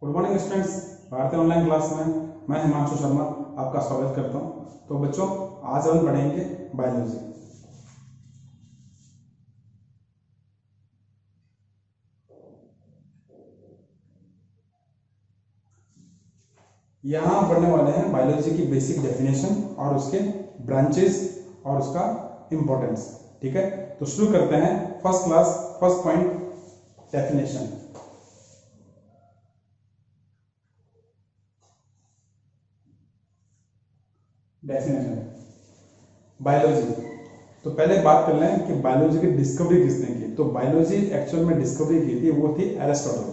Good morning students, भारतीय online class में मैं हिमांशु शर्मा आपका स्वागत करता हूं। तो बच्चों, आज हम पढ़ेंगे बायोलॉजी। यहाँ हम पढ़ने वाले हैं बायोलॉजी की बेसिक डेफिनेशन और उसके ब्रांचेस और उसका इंपॉर्टेंस। ठीक है, तो शुरू करते हैं। First class, first point, definition. Definition biology. तो पहले बात कर लें कि बायोलॉजी की डिस्कवरी किसने की। तो बायोलॉजी एक्चुअल में डिस्कवरी की थी वो थी एरिस्टोटल।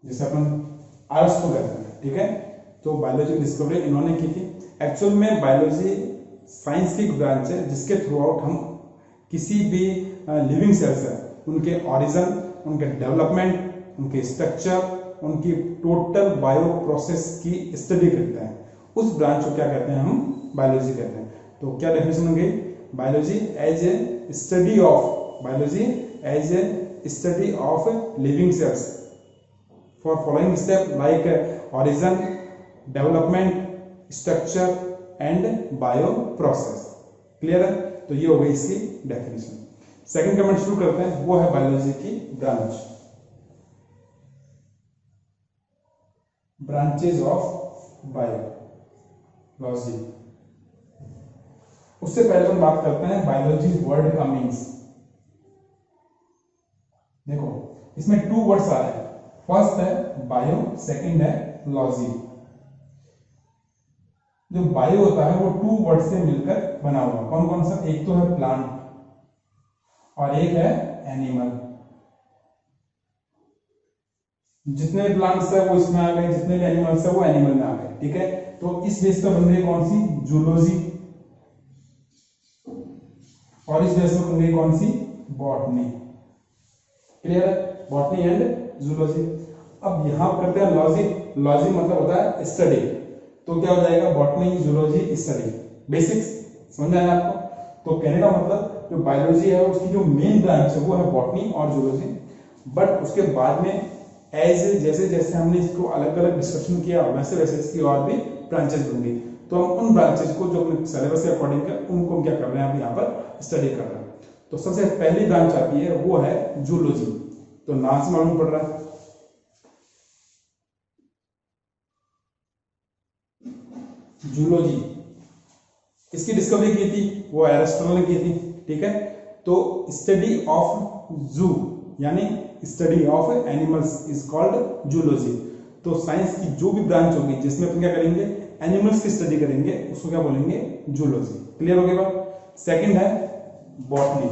जिसे अपन अरिस्टो कहते हैं। ठीक है, तो बायोलॉजी की डिस्कवरी इन्होंने की थी। एक्चुअल में बायोलॉजी साइंस की ब्रांच है जिसके थ्रू आउट हम किसी भी लिविंग सेल्स है उनके ऑरिजन, उनके डेवलपमेंट, उनके स्ट्रक्चर, उनकी टोटल बायो प्रोसेस की स्टडी करते हैं। उस ब्रांच को क्या कहते हैं? हम बायोलॉजी कहते हैं। तो क्या डेफिनेशन हो गई? Biology as a study of, biology as a study of living cells for following step like origin, development, structure and bio process। Clear है? तो ये हो गई इसकी डेफिनेशन। सेकंड कमेंट शुरू करते हैं, वो है बायोलॉजी की ब्रांच, ब्रांचेज ऑफ बायोलॉजी। उससे पहले हम बात करते हैं बायोलॉजी वर्ड का मीन्स। देखो, इसमें टू वर्ड्स आ रहे हैं। फर्स्ट है बायो, सेकंड है लॉजी। जो बायो होता है वो टू वर्ड से मिलकर बना हुआ। कौन कौन सा? एक तो है प्लांट और एक है एनिमल। जितने भी प्लांट्स है वो इसमें आ गए, जितने भी एनिमल्स है वो एनिमल में आ गए। ठीक है, तो इस बेस पर बन गई कौन सी? जूलॉजी। और इस बेस पर बन गई कौन सी? बॉटनी। क्लियर है? Botany and zoology. अब यहां करते हैं लॉजी। लॉजी मतलब होता है स्टडी। तो क्या हो जाएगा? Botany, zoology, study. बेसिक्स समझ आया आपको? तो कहने का मतलब जो बायोलॉजी है उसकी जो मेन ब्रांच है वो है बॉटनी और जूलॉजी। बट उसके बाद में एज जैसे जैसे हमने इसको अलग अलग डिस्कशन किया वैसे वैसे इसकी और भी ब्रांचेस बन गई। तो हम उन ब्रांचेस को जो अपने सिलेबस के अकॉर्डिंग है उनको क्या कर रहे हैं, अब यहाँ पर स्टडी कर रहे हैं। तो सबसे पहली ब्रांच आती है वो है जूलॉजी। तो नाम से मालूम पड़ रहा है जूलॉजी। इसकी डिस्कवरी की थी वो एरिस्टोटल ने की थी। ठीक है, तो स्टडी ऑफ जू यानी study of animals is called zoology. तो साइंस की जो भी ब्रांच होगी जिसमें अपन क्या करेंगे, एनिमल्स की स्टडी करेंगे, उसको क्या बोलेंगे? जूलॉजी। क्लियर हो गया बात? सेकंड है बॉटनी।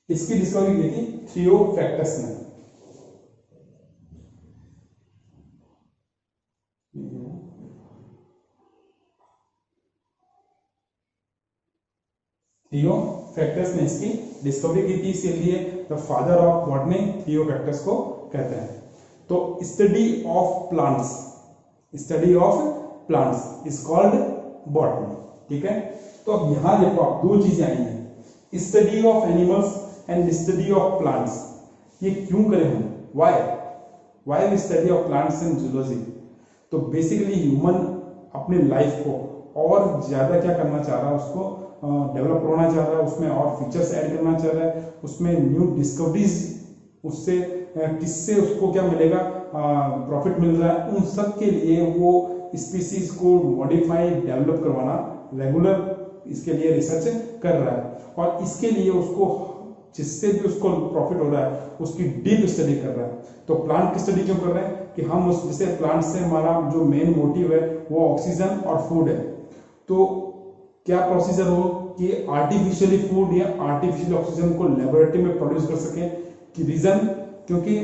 इसकी डिस्कवरी की थी थियोफ्रैक्टस ने। थियोफ्रैक्टस ने इसकी डिस्कवरी की थी, इसीलिए द फादर ऑफ बॉटनी थियोफ्रैक्टस को कहते हैं। तो study of plants, study of plants is called botany. ठीक है, तो अब यहां देखो आप दो चीजें आई हैं, study of animals and study of plants. ये क्यों करें हम? Why we study of plants and zoology? तो बेसिकली ह्यूमन अपनी लाइफ को और ज्यादा क्या करना चाह रहा है, उसको डेवलप करना चाह रहा है, उसमें और फीचर्स ऐड करना चाह रहा है, उसमें न्यू डिस्कवरीज, उससे किससे उसको क्या मिलेगा, प्रॉफिट मिल रहा है। उन सब के लिए वो स्पीसीज को मॉडिफाई, डेवलप करवाना रेगुलर इसके लिए रिसर्च कर रहा है। और इसके लिए उसको जिससे भी उसको प्रॉफिट हो रहा है उसकी डीप स्टडी कर रहा है। तो प्लांट की स्टडी क्यों कर रहे हैं? कि हम उस जैसे प्लांट से हमारा जो मेन मोटिव है वो ऑक्सीजन और फूड है। तो क्या प्रोसीजर हो कि आर्टिफिशियली फूड या आर्टिफिशियल ऑक्सीजन को लेबोरेटरी में प्रोड्यूस कर सके। कि रीजन, क्योंकि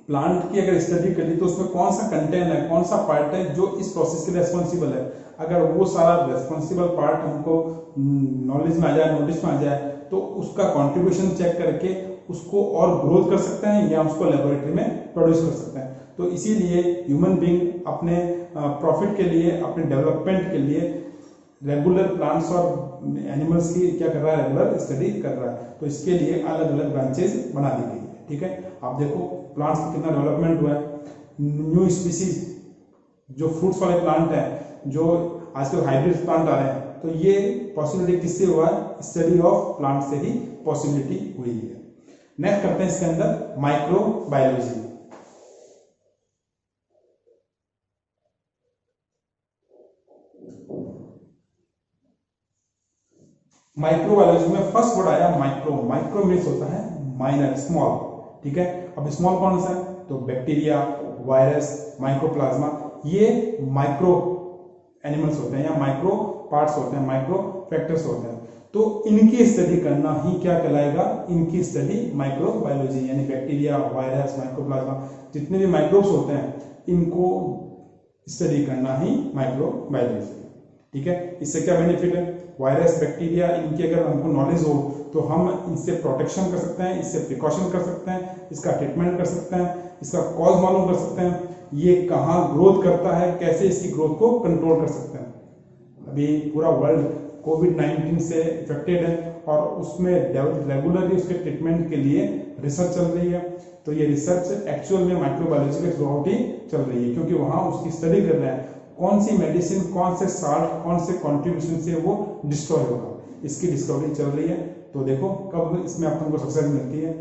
प्लांट की अगर स्टडी करी तो उसमें कौन सा कंटेंट है, कौन सा पार्ट है जो इस प्रोसेस के लिए रेस्पॉन्सिबल है। अगर वो सारा रेस्पॉन्सिबल पार्ट हमको नॉलेज में आ जाए, नोटिस में आ जाए, तो उसका कंट्रीब्यूशन चेक करके उसको और ग्रोथ कर सकते हैं या उसको लेबोरेटरी में प्रोड्यूस कर सकते हैं। तो इसीलिए ह्यूमन बीइंग अपने प्रॉफिट के लिए, अपने डेवलपमेंट के लिए रेगुलर प्लांट्स और एनिमल्स की क्या कर रहा है, रेगुलर स्टडी कर रहा है। तो इसके लिए अलग अलग ब्रांचेस बना दी गई है। ठीक है, आप देखो प्लांट्स में कितना डेवलपमेंट हुआ है, न्यू स्पीसीज जो फ्रूट्स वाले प्लांट है, जो आजकल हाइब्रिड प्लांट आ रहे हैं, तो ये पॉसिबिलिटी किससे हुआ है, स्टडी ऑफ प्लांट से ही पॉसिबिलिटी हुई है। नेक्स्ट करते हैं इसके अंदर माइक्रोबायोलॉजी। माइक्रोबायोलॉजी में फर्स्ट वर्ड आया माइक्रो। माइक्रो मीन्स होता है माइनर, स्मॉल। ठीक है, अब स्मॉल कौन सा है, तो बैक्टीरिया, वायरस, माइक्रोप्लाज्मा, ये माइक्रो एनिमल्स होते हैं या माइक्रो पार्ट्स होते हैं, माइक्रो फैक्टर्स होते हैं। तो इनकी स्टडी करना ही क्या कहलाएगा, इनकी स्टडी माइक्रोबायोलॉजी, यानी बैक्टीरिया, वायरस, माइक्रोप्लाज्मा, जितने भी माइक्रोब्स होते हैं इनको स्टडी करना ही माइक्रोबायोलॉजी। ठीक है, इससे क्या बेनिफिट है, वायरस, बैक्टीरिया, इनकी अगर हमको नॉलेज हो तो हम इनसे प्रोटेक्शन कर सकते हैं, इससे प्रिकॉशन कर सकते हैं, इसका ट्रीटमेंट कर सकते हैं, इसका कॉज मालूम कर सकते हैं, ये कहाँ ग्रोथ करता है, कैसे इसकी ग्रोथ को कंट्रोल कर सकते हैं। अभी पूरा वर्ल्ड कोविड-19 से इफेक्टेड है और उसमें रेगुलरली उसके ट्रीटमेंट के लिए रिसर्च चल रही है। तो ये रिसर्च एक्चुअल में माइक्रोबायोलॉजी के थ्रू आउट ही चल रही है, क्योंकि वहां उसकी स्टडी कर रहे हैं कौन सी मेडिसिन, कौन से साल्ट, कौन से कॉन्ट्रीब्यूशन से वो डिस्ट्रॉय होगा, इसकी डिस्कवरी चल रही है। तो देखो कब इसमें अपन को सक्सेस मिलती है।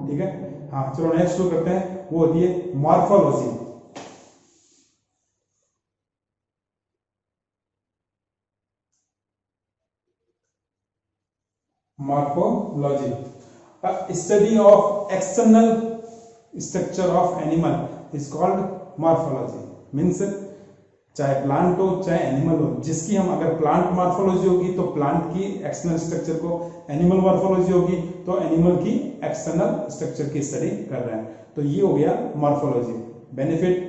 ठीक है, हाँ चलो नेक्स्ट शुरू करते हैं, वो होती है morphology. Morphology, study of external structure of animal is called morphology. Means चाहे प्लांट हो चाहे एनिमल हो, जिसकी हम अगर प्लांट मॉर्फोलॉजी होगी तो प्लांट की एक्सटर्नल स्ट्रक्चर को, एनिमल मॉर्फोलॉजी होगी तो एनिमल की एक्सटर्नल स्ट्रक्चर की स्टडी कर रहे हैं। तो ये हो गया मॉर्फोलॉजी। बेनिफिट,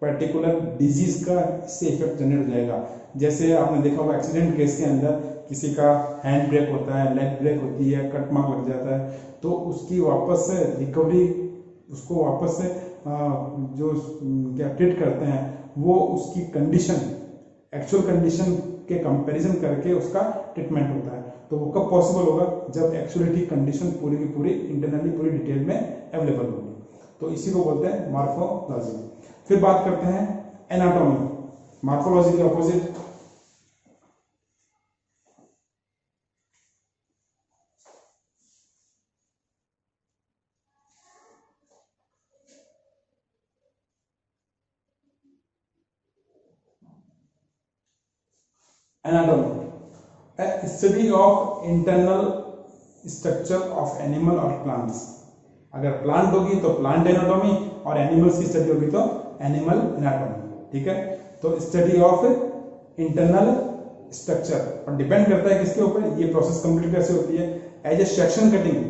पर्टिकुलर डिजीज का इससे इफेक्ट जनरेट हो जाएगा। जैसे आपने देखा होगा एक्सीडेंट केस के अंदर किसी का हैंड ब्रेक होता है, लेग ब्रेक होती है, कट मार्क लग जाता है, तो उसकी वापस से रिकवरी, उसको वापस से जो क्या ट्रीट करते हैं वो उसकी कंडीशन, एक्चुअल कंडीशन के कंपैरिजन करके उसका ट्रीटमेंट होता है। तो वो कब पॉसिबल होगा, जब एक्चुअलिटी कंडीशन पूरी की पूरी इंटरनली पूरी डिटेल में अवेलेबल होगी। तो इसी को बोलते हैं मॉर्फोलॉजी। फिर बात करते हैं एनाटॉमी, मॉर्फोलॉजी के opposite. Anatomy, study of internal structure of animal और प्लांट्स। अगर प्लांट होगी तो प्लांट एनाटॉमी और एनिमल्स की स्टडी होगी तो एनिमल एनाटॉमी। ठीक है, तो स्टडी ऑफ इंटरनल स्ट्रक्चर, और डिपेंड करता है किसके ऊपर, ये प्रोसेस कंप्लीट कैसे होती है, as a section cutting,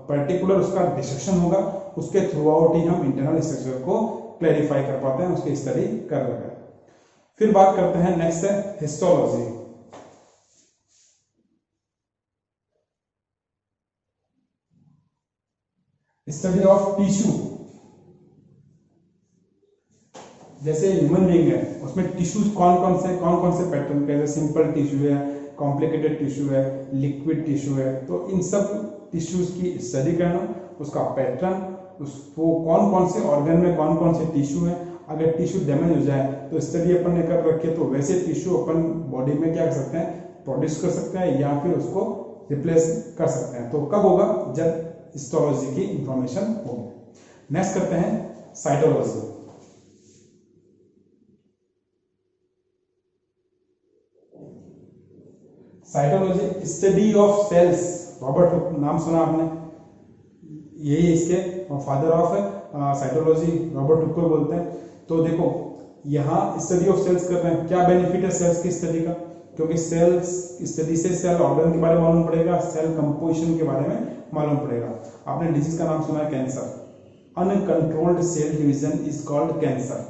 particular उसका डिसेक्शन होगा, उसके थ्रू आउट ही हम इंटरनल स्ट्रक्चर को क्लैरिफाई कर पाते हैं, उसकी स्टडी कर रहे हैं। फिर बात करते हैं, नेक्स्ट है हिस्टोलॉजी। Study of tissue. जैसे ह्यूमन बीइंग है उसमें टिश्यूज कौन कौन से पैटर्न के, जैसे सिंपल टिश्यू है, कॉम्प्लिकेटेड टिश्यू है, लिक्विड टिश्यू है। तो इन सब टिश्यूज की स्टडी करना, उसका पैटर्न, उसको कौन से ऑर्गन में कौन से टिश्यू है, अगर टिश्यू डैमेज हो जाए तो स्टडी अपन ने कर रखी है, तो वैसे टिश्यू अपन बॉडी में क्या कर सकते हैं, प्रोड्यूस कर सकते हैं या फिर उसको रिप्लेस कर सकते हैं। तो कब होगा, जब हिस्टोलॉजी की इंफॉर्मेशन होगी। नेक्स्ट करते हैं cytology. Cytology, study of cells. Robert Hooke नाम सुना आपने, यही इसके father of cytology Robert Hooke को बोलते हैं। तो देखो यहाँ स्टडी ऑफ सेल्स कर रहे हैं, क्या बेनिफिट है सेल्स की स्टडी का, क्योंकि सेल्स स्टडी से सेल ऑर्गन के बारे में मालूम पड़ेगा, सेल कंपोजिशन के बारे में मालूम पड़ेगा। आपने डिजीज का नाम सुना है cancer, uncontrolled cell division is called cancer.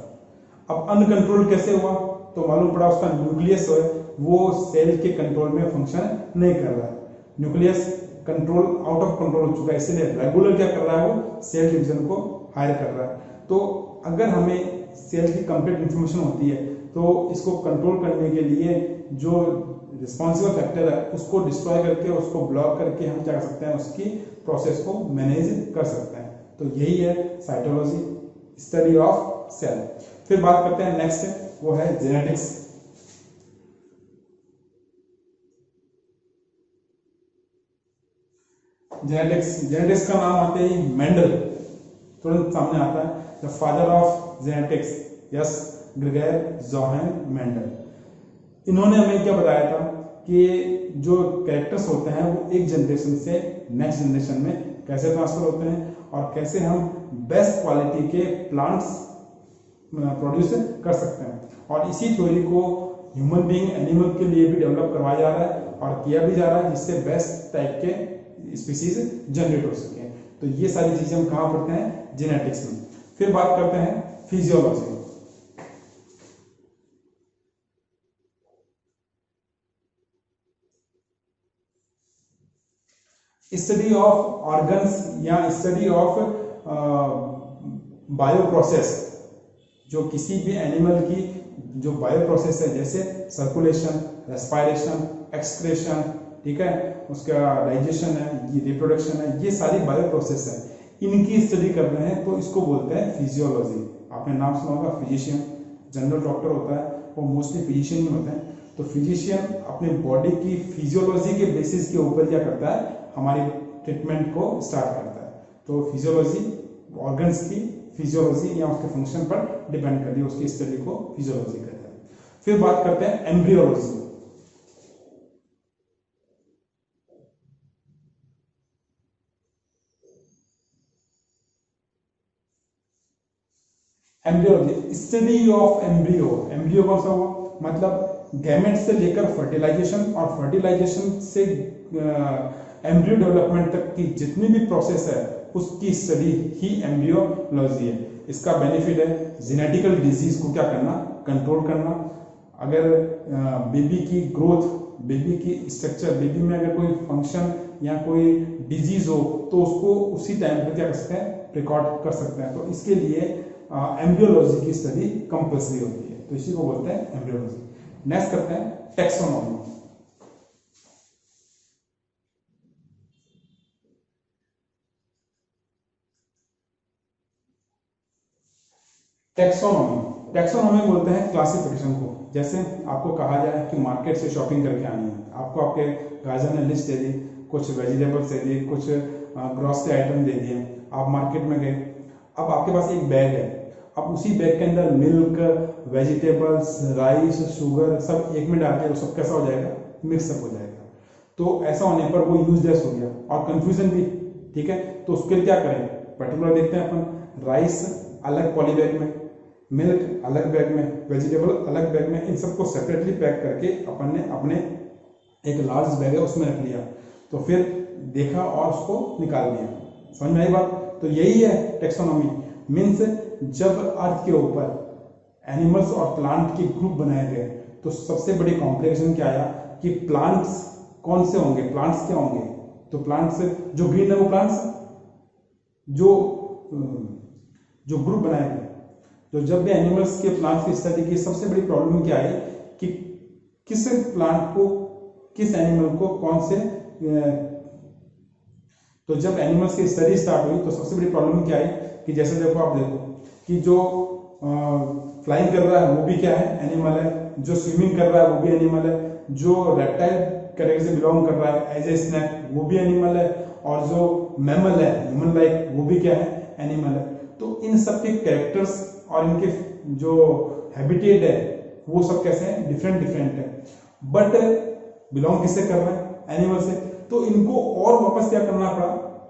अब अनकंट्रोल्ड कैसे हुआ, तो मालूम पड़ा उसका न्यूक्लियस है वो सेल के कंट्रोल में फंक्शन नहीं कर रहा है, nucleus control out of control हो चुका है, इसलिए रेगुलर क्या कर रहा है, वो सेल डिवीजन को हायर कर रहा है। तो अगर हमें सेल की कंप्लीट इंफॉर्मेशन होती है, तो इसको कंट्रोल करने के लिए जो रिस्पॉन्सिबल फैक्टर है उसको डिस्ट्रॉय करके, उसको ब्लॉक करके हम क्या कर सकते हैं, उसकी प्रोसेस को मैनेज कर सकते हैं। तो यही है साइटोलॉजी, स्टडी ऑफ सेल। फिर बात करते हैं नेक्स्ट, वो है जेनेटिक्स। जेनेटिक्स का नाम आते ही मेंडल तुरंत सामने आता है, the father of genetics, yes, Gregor Johan Mendel. इन्होंने हमें क्या बताया था कि जो कैरेक्टर्स होते हैं वो एक जनरेशन से नेक्स्ट जनरेशन में कैसे ट्रांसफर होते हैं और कैसे हम बेस्ट क्वालिटी के प्लांट्स प्रोड्यूस कर सकते हैं। और इसी थ्योरी को ह्यूमन बीइंग, एनिमल के लिए भी डेवलप करवाया जा रहा है और किया भी जा रहा है, जिससे बेस्ट टाइप के स्पीसीज जनरेट हो सके। तो ये सारी चीजें हम कहाँ पढ़ते हैं, जेनेटिक्स में। फिर बात करते हैं फिजियोलॉजी। स्टडी ऑफ ऑर्गन्स या स्टडी ऑफ बायो प्रोसेस, जो किसी भी एनिमल की जो बायो प्रोसेस है, जैसे सर्कुलेशन, रेस्पायरेशन, एक्सक्रेशन, ठीक है, उसका डाइजेशन है, ये रिप्रोडक्शन है, ये सारी बायो प्रोसेस है, इनकी स्टडी कर रहे हैं, तो इसको बोलते हैं फिजियोलॉजी। आपने नाम सुना होगा फिजिशियन, जनरल डॉक्टर होता है वो मोस्टली फिजिशियन ही होते हैं। तो फिजिशियन अपने बॉडी की फिजियोलॉजी के बेसिस के ऊपर क्या करता है, हमारी ट्रीटमेंट को स्टार्ट करता है। तो फिजियोलॉजी ऑर्गन्स की फिजियोलॉजी या उसके फंक्शन पर डिपेंड करती है, उसकी स्टडी को फिजियोलॉजी कहते हैं। फिर बात करते हैं embryology. Embryology, study of embryo. Embryo कौन सा हुआ, मतलब गैमेट से लेकर फर्टिलाइजेशन और फर्टिलाइजेशन से एम्ब्रियो डेवलपमेंट तक की जितनी भी प्रोसेस है उसकी स्टडी ही एम्ब्रियोलॉजी है। इसका बेनिफिट है जेनेटिकल डिजीज को क्या करना, कंट्रोल करना। अगर बेबी की ग्रोथ, बेबी की स्ट्रक्चर, बेबी में अगर कोई फंक्शन या कोई डिजीज हो तो उसको उसी टाइम पे क्या कर सकते हैं, रिकॉर्ड कर सकते हैं। तो इसके लिए एम्ब्रियोलॉजी की स्टडी कंपल्सरी होती है, तो इसी को बोलते हैं एम्ब्रियोलॉजी। नेक्स्ट करते हैं टैक्सोनॉमी। टैक्सोनॉमी बोलते हैं क्लासिफिकेशन को। जैसे आपको कहा जाए कि मार्केट से शॉपिंग करके आनी है, आपको आपके गार्जियन ने लिस्ट दे दी, कुछ वेजिटेबल्स दे दिए, कुछ ग्रोसरी आइटम दे दिए, आप मार्केट में गए, अब आपके पास एक बैग है, अब उसी बैग के अंदर मिल्क, वेजिटेबल्स, राइस, शुगर सब एक में डाल के सब कैसा हो जाएगा, मिक्सअप हो जाएगा। तो ऐसा होने पर वो यूजलेस हो गया और कंफ्यूजन भी, ठीक है। तो उसके लिए क्या करें, पर्टिकुलर देखते हैं अपन, राइस अलग पॉली बैग में, मिल्क अलग बैग में, वेजिटेबल अलग बैग में, इन सबको सेपरेटली पैक करके अपन ने अपने एक लार्ज बैग है उसमें रख लिया, तो फिर देखा और उसको निकाल दिया। समझ में आई बात। तो यही है टैक्सोनॉमी, मीन्स जब अर्थ के ऊपर एनिमल्स और प्लांट के ग्रुप बनाए गए तो सबसे बड़ी कॉम्प्लिकेशन क्या आया कि प्लांट्स कौन से होंगे, प्लांट्स क्या होंगे। तो प्लांट्स जो ग्रीन है वो प्लांट्स, जो ग्रुप बनाए गए, तो जब भी एनिमल्स के प्लांट्स की स्टडी की सबसे बड़ी प्रॉब्लम क्या आई कि किस प्लांट को, किस एनिमल को कौन से, तो जब एनिमल्स की स्टडी स्टार्ट हुई तो सबसे बड़ी प्रॉब्लम क्या आई कि जैसे देखो, आप देखो कि जो फ्लाइंग कर रहा है वो भी क्या है, एनिमल है, जो स्विमिंग कर रहा है वो भी एनिमल है, जो रेप्टाइल कैटेगरी से बिलोंग कर रहा है एज ए स्नेक वो भी एनिमल है, और जो मैमल है ह्यूमन लाइक वो भी क्या है, एनिमल है। तो इन सब के कैरेक्टर्स और इनके जो हैबिटेट है वो सब कैसे हैं, डिफरेंट डिफरेंट है, बट बिलोंग किससे कर रहे हैं, एनिमल से। तो इनको और वापस क्या करना पड़ा,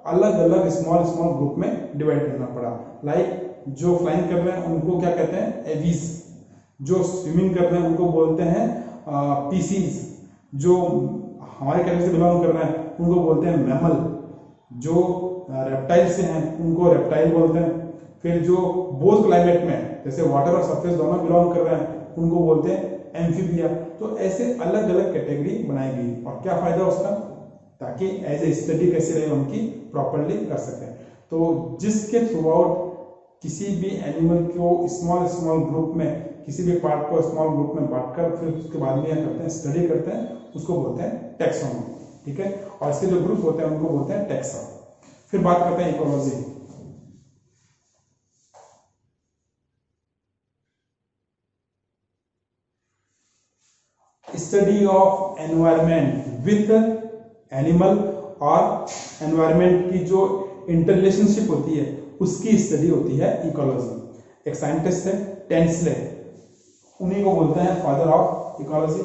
अलग अलग स्मॉल स्मॉल ग्रुप में डिवाइड करना पड़ा। लाइक जो फ्लाइंग कर रहे हैं उनको क्या कहते हैं, एवीज, जो स्विमिंग कर रहे हैं उनको बोलते हैं पीसीज, जो हमारे कैटेगरी से बिलोंग कर रहे हैं उनको बोलते हैं मैमल, जो रेप्टाइल से हैं उनको रेप्टाइल बोलते हैं, फिर जो बोथ क्लाइमेट में जैसे वाटर और सरफेस दोनों बिलोंग कर रहे हैं उनको बोलते हैं एम्फीबिया। तो ऐसे अलग अलग कैटेगरी बनाई गई, और क्या फायदा उसका, ताकि एज ए स्टडी कैसे रहे उनकी प्रॉपरली कर सकें। तो जिसके थ्रू आउट किसी भी एनिमल को स्मॉल स्मॉल ग्रुप में, किसी भी पार्ट को स्मॉल ग्रुप में बांटकर फिर उसके बाद में क्या करते हैं, स्टडी करते हैं, उसको बोलते हैं टैक्सोनॉमी। ठीक है, और इसके जो ग्रुप होते हैं उनको बोलते हैं टैक्सा। फिर बात करते हैं ecology. Study of environment with animal और एनवायरमेंट की जो इंटररिलेशनशिप होती है उसकी स्टडी होती है इकोलॉजी। एक साइंटिस्ट है टेंसले, उन्हीं को बोलते हैं फादर ऑफ इकोलॉजी।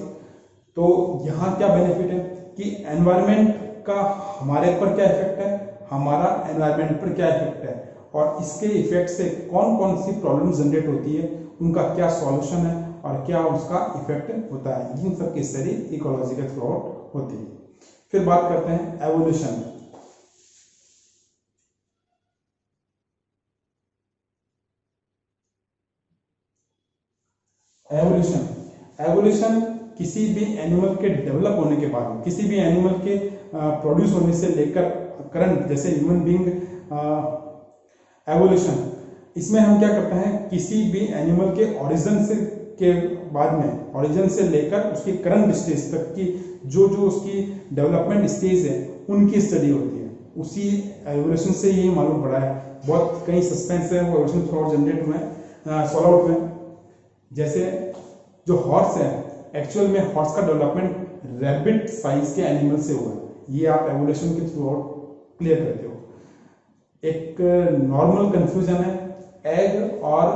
तो यहाँ क्या बेनिफिट है कि एनवायरमेंट का हमारे पर क्या इफेक्ट है, हमारा एनवायरमेंट पर क्या इफेक्ट है, और इसके इफेक्ट से कौन कौन सी प्रॉब्लम जनरेट होती है, उनका क्या सॉल्यूशन है और क्या उसका इफेक्ट होता है, इन सब की स्टडी इकोलॉजी के थ्रू आउट होती है। फिर बात करते हैं एवोल्यूशन। एवोल्यूशन, एवोल्यूशन किसी भी एनिमल के डेवलप होने के बाद, किसी भी एनिमल के प्रोड्यूस होने से लेकर करंट, जैसे ह्यूमन बीइंग एवोल्यूशन, इसमें हम क्या करते हैं, किसी भी एनिमल के ओरिजिन से के बाद में, ओरिजिन से लेकर उसकी करंट स्टेज तक की जो जो उसकी डेवलपमेंट स्टेज है उनकी स्टडी होती है। उसी एवोल्यूशन से यही मालूम पड़ा है, बहुत कई सस्पेंस है वो एवोल्यूशन थ्रू आउट जनरेट हुए हैं, सॉल्व आउट हुए। जैसे जो हॉर्स है, एक्चुअल में हॉर्स का डेवलपमेंट रैबिट साइज के एनिमल से हुआ है, ये आप एवोल्यूशन के थ्रू आउट क्लियर करते हो। एक नॉर्मल कंफ्यूजन है एग और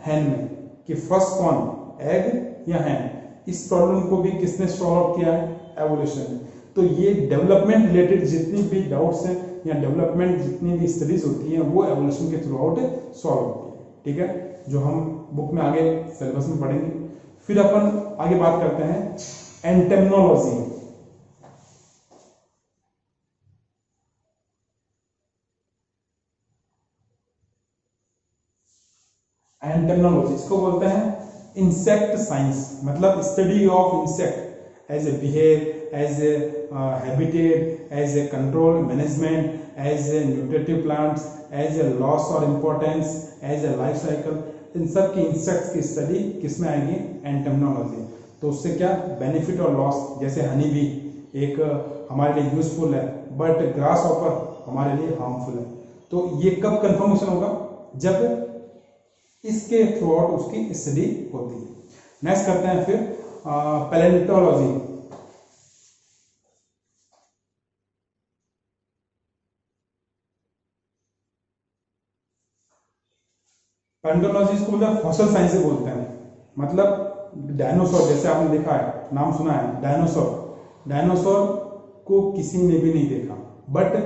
हैन में कि फर्स्ट कौन, एग या हैन। इस प्रॉब्लम को भी किसने सॉल्व आउट किया है, एवोल्यूशन ने। तो ये डेवलपमेंट रिलेटेड जितनी भी डाउट्स हैं या डेवलपमेंट जितनी भी स्टडीज होती हैं वो एवोल्यूशन के थ्रू आउट सॉल्व होती है। ठीक है, जो हम बुक में आगे सिलेबस में पढ़ेंगे। फिर अपन आगे बात करते हैं एंटेमोलॉजी। एंटेमोलॉजी इसको बोलते हैं इंसेक्ट साइंस, मतलब study of insect as a behave, as a habitat, as a control management, as a nutritive plants, as a loss और importance, as a life cycle. इन सब की इंसेक्ट्स की स्टडी किसमें आएगी, एंटेमोलॉजी। तो उससे क्या बेनिफिट और लॉस, जैसे हनी बी एक हमारे लिए यूजफुल है बट ग्रास ऑपर हमारे लिए हार्मफुल है। तो ये कब कंफर्मेशन होगा, जब इसके थ्रू आउट उसकी स्टडी होती है। नेक्स्ट करते हैं फिर पैलेंटोलॉजी। पैलेंटोलॉजी इसको बोलते हैं फॉसिल साइंस से बोलते हैं, मतलब डायनासोर, जैसे आपने देखा है, नाम सुना है डायनासोर, डायनासोर को किसी ने भी नहीं देखा बट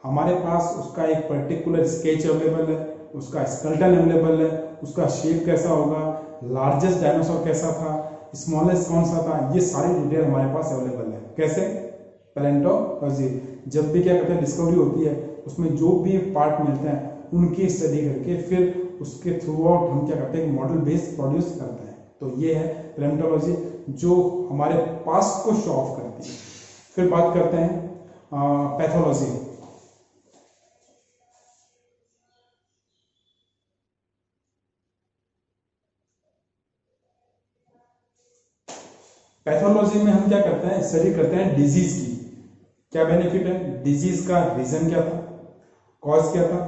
हमारे पास उसका एक पर्टिकुलर स्केच अवेलेबल है, उसका स्केलेटन अवेलेबल है, उसका शेप कैसा होगा, लार्जेस्ट डायनासोर कैसा था, स्मॉलेस्ट कौन सा था, ये सारी डिटेल हमारे पास अवेलेबल है। कैसे, पैलेंटोलॉजी। जब भी क्या करते हैं, डिस्कवरी होती है, उसमें जो भी पार्ट मिलते हैं उनकी स्टडी करके फिर उसके थ्रू आउट हम क्या करते हैं, मॉडल बेस प्रोड्यूस करते हैं। तो ये है पैलेंटोलॉजी जो हमारे पास्ट को शो ऑफ करती है। फिर बात करते हैं पैथोलॉजी। पैथोलॉजी में हम क्या करते हैं, स्टडी करते हैं डिजीज की, क्या बेनिफिट है, डिजीज का रीजन क्या था, कॉज क्या था,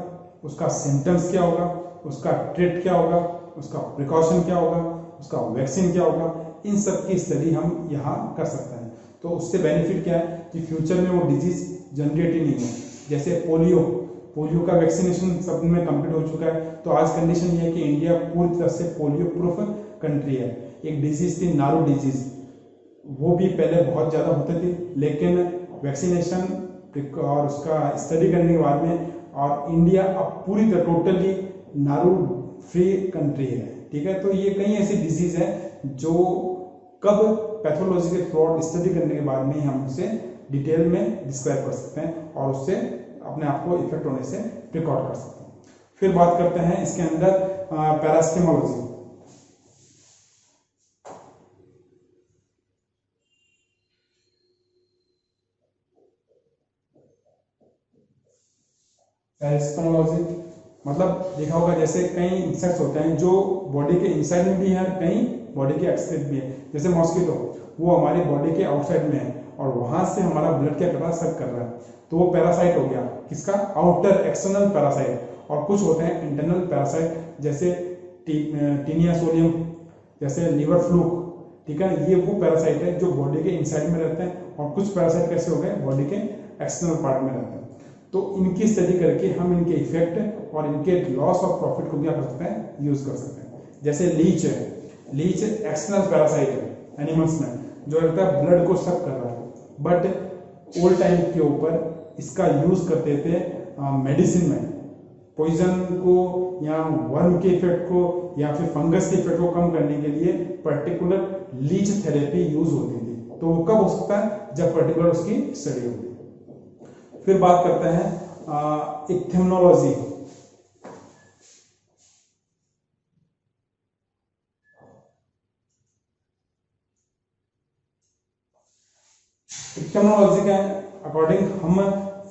उसका सिम्टम्स क्या होगा, उसका ट्रीट क्या होगा, उसका प्रिकॉशन क्या होगा, उसका वैक्सीन क्या होगा। इन सब की स्टडी हम यहाँ कर सकते हैं। तो उससे बेनिफिट क्या है कि फ्यूचर में वो डिजीज जनरेट ही नहीं है। जैसे पोलियो, पोलियो का वैक्सीनेशन सब में कंप्लीट हो चुका है। तो आज कंडीशन ये है कि इंडिया पूरी तरह से पोलियो प्रूफ कंट्री है। एक डिजीज थी नारू डिजीज, वो भी पहले बहुत ज़्यादा होते थे, लेकिन वैक्सीनेशन और उसका स्टडी करने के बाद में और इंडिया अब पूरी तरह टोटली नारू फ्री कंट्री है। ठीक है, तो ये कई ऐसी डिजीज है जो कब पैथोलॉजी के थ्रू आउट स्टडी करने के बाद में हम उसे डिटेल में डिस्क्राइब कर सकते हैं और उससे अपने आप को इफेक्ट होने से रिकॉर्ड कर सकते हैं। फिर बात करते हैं इसके अंदर पैरास्टिमोलॉजी। पैरास्टिमोलॉजी मतलब देखा होगा जैसे कई इंसेक्ट्स होते हैं जो बॉडी के इनसाइड में भी है, कई बॉडी के आउटसाइड भी है। जैसे मॉस्किटो, वो हमारी बॉडी के आउटसाइड में है और वहां से हमारा ब्लड क्या कर रहा है, सक कर रहा है, तो वो पैरासाइट हो गया, किसका, आउटर एक्सटर्नल पैरासाइट। और कुछ होते हैं इंटरनल पैरासाइट, जैसे टीनिया सोडियम, जैसे लिवर फ्लूक, ठीक है, ये वो पैरासाइट है जो बॉडी के इनसाइड में रहते हैं। और कुछ पैरासाइट कैसे हो गए, बॉडी के एक्सटर्नल पार्ट में रहते हैं। तो इनकी स्टडी करके हम इनके इफेक्ट और इनके लॉस ऑफ प्रॉफिट को क्या कर सकते हैं, यूज कर सकते हैं। जैसे लीच है, लीच एक्सटर्नल पैरासाइट है एनिमल्स में, जो लगता है ब्लड को सक कर रहा है, बट ओल्ड टाइम के ऊपर इसका यूज करते थे मेडिसिन में, पॉइजन को या वर्म के इफेक्ट को या फिर फंगस के इफेक्ट को कम करने के लिए पर्टिकुलर लीच थेरेपी यूज होती थी। तो वो कब हो सकता है, जब पर्टिकुलर उसकी स्टडी होगी। फिर बात करते हैं इक्थेमोलॉजी। इक्थेमोलॉजी के अकॉर्डिंग हम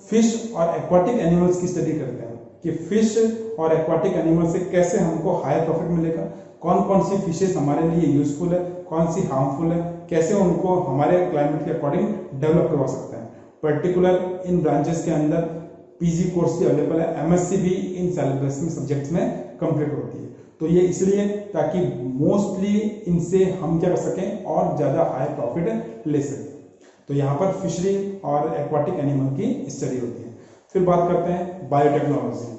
फिश और एक्वाटिक एनिमल्स की स्टडी करते हैं कि फिश और एक्वाटिक एनिमल से कैसे हमको हाई प्रॉफिट मिलेगा, कौन कौन सी फिशेस हमारे लिए यूजफुल है, कौन सी हार्मफुल है, कैसे उनको हमारे क्लाइमेट के अकॉर्डिंग डेवलप करवा सकते हैं। पर्टिकुलर इन ब्रांचेस के अंदर पीजी कोर्स भी अवेलेबल है, एमएससी भी इन सिलेबस में सब्जेक्ट्स में कंप्लीट होती है। तो ये इसलिए ताकि मोस्टली इनसे हम क्या कर सकें और ज्यादा हाई प्रॉफिट ले सकें। तो यहाँ पर फिशरी और एक्वाटिक एनिमल की स्टडी होती है। फिर बात करते हैं biotechnology.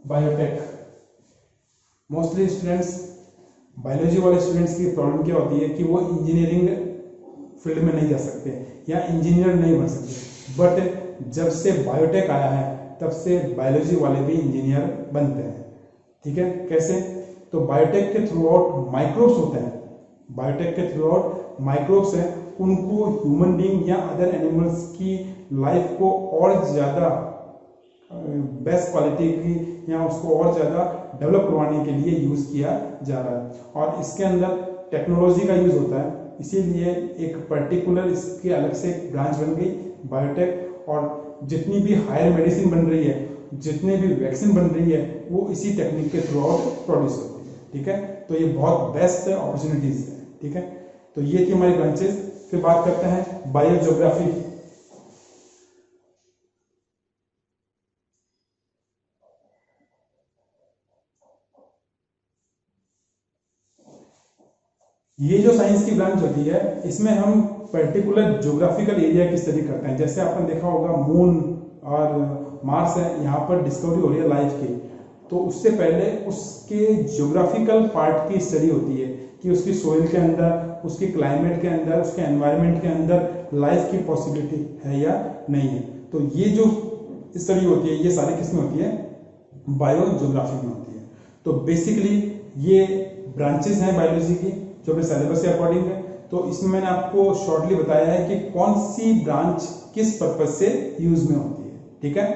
Biotech, mostly students, biology वाले स्टूडेंट्स की प्रॉब्लम क्या होती है कि वो इंजीनियरिंग फील्ड में नहीं जा सकते या इंजीनियर नहीं बन सकते, बट जब से बायोटेक आया है तब से बायोलॉजी वाले भी इंजीनियर बनते हैं। ठीक है, कैसे, तो बायोटेक के थ्रू आउट माइक्रोब्स होते हैं, बायोटेक के थ्रू आउट माइक्रोब्स हैं, उनको ह्यूमन बीइंग या अदर एनिमल्स की लाइफ को और ज़्यादा बेस्ट क्वालिटी की या उसको और ज़्यादा डेवलप करवाने के लिए यूज़ किया जा रहा है। और इसके अंदर टेक्नोलॉजी का यूज़ होता है, इसीलिए एक पर्टिकुलर इसके अलग से एक ब्रांच बन गई बायोटेक। और जितनी भी हायर मेडिसिन बन रही है, जितने भी वैक्सीन बन रही है, वो इसी टेक्निक के थ्रू आउट प्रोड्यूस होती है। ठीक है, तो ये बहुत बेस्ट अपॉर्चुनिटीज है। ठीक है, तो ये थी हमारी ब्रांचेस। फिर बात करते हैं बायोजियोग्राफी। ये जो साइंस की ब्रांच होती है, इसमें हम पर्टिकुलर ज्योग्राफिकल एरिया की स्टडी करते हैं। जैसे आपने देखा होगा मून और मार्स है, यहाँ पर डिस्कवरी हो रही है लाइफ की, तो उससे पहले उसके ज्योग्राफिकल पार्ट की स्टडी होती है कि उसकी सोइल के अंदर, उसके क्लाइमेट के अंदर, उसके एनवायरनमेंट के अंदर लाइफ की पॉसिबिलिटी है या नहीं है। तो ये जो स्टडी होती है, ये सारी किसमें होती है, बायोजियोग्राफी में होती है। तो बेसिकली ये ब्रांचेस हैं बायोलॉजी की जो अपने सिलेबस के अकॉर्डिंग है। तो इसमें मैंने आपको शॉर्टली बताया है कि कौन सी ब्रांच किस पर्पज से यूज में होती है। ठीक है।